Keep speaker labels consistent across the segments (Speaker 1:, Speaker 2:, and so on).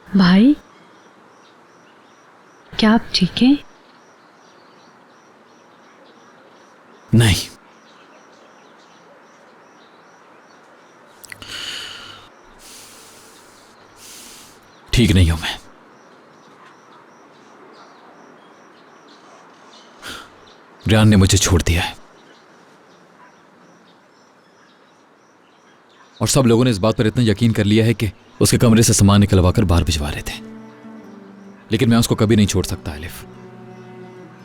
Speaker 1: भाई, क्या आप ठीक हैं?
Speaker 2: नहीं, ठीक नहीं हूं मैं। रियान ने मुझे छोड़ दिया है और सब लोगों ने इस बात पर इतना यकीन कर लिया है कि उसके कमरे से सामान निकलवा कर बाहर भिजवा रहे थे। लेकिन मैं उसको कभी नहीं छोड़ सकता अलिफ,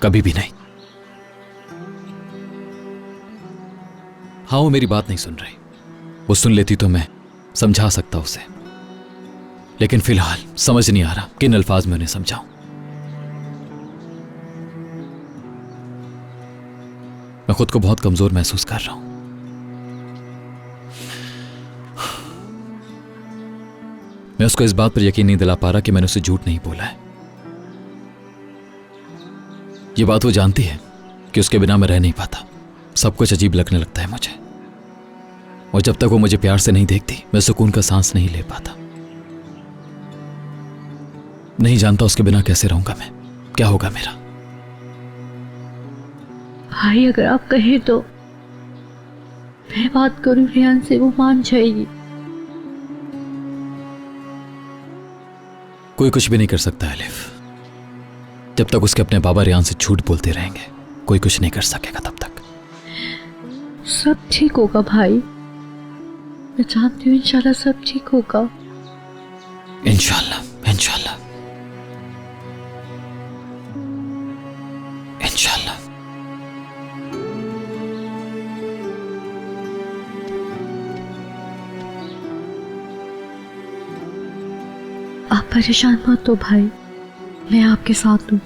Speaker 2: कभी भी नहीं। हाँ, वो मेरी बात नहीं सुन रही। वो सुन लेती तो मैं समझा सकता उसे, लेकिन फिलहाल समझ नहीं आ रहा किन अल्फाज में उन्हें समझाऊं। मैं खुद को बहुत कमजोर महसूस कर रहा हूं। मैं उसको इस बात पर यकीन नहीं दिला पा रहा कि मैंने उसे झूठ नहीं बोला है। ये बात वो जानती है कि उसके बिना मैं रह नहीं पाता। सब कुछ अजीब लगने लगता है मुझे, और जब तक वो मुझे प्यार से नहीं देखती मैं सुकून का सांस नहीं ले पाता। नहीं जानता उसके बिना कैसे रहूंगा मैं, क्या होगा मेरा।
Speaker 1: भाई, अगर आप कहें तो मैं बात करूं रियान से, वो मान जाएगी।
Speaker 2: कोई कुछ भी नहीं कर सकता अलिफ। जब तक उसके अपने बाबा रियान से झूठ बोलते रहेंगे कोई कुछ नहीं कर सकेगा तब तक।
Speaker 1: सब ठीक होगा भाई, मैं जानती हूँ इंशाल्लाह सब ठीक होगा।
Speaker 2: इंशाल्लाह, इंशाल्लाह, इंशाल्लाह।
Speaker 1: आप परेशान मत हो भाई, मैं आपके साथ हूँ।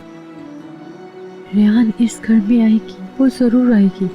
Speaker 1: रियान इस घर में आएगी, वो जरूर आएगी।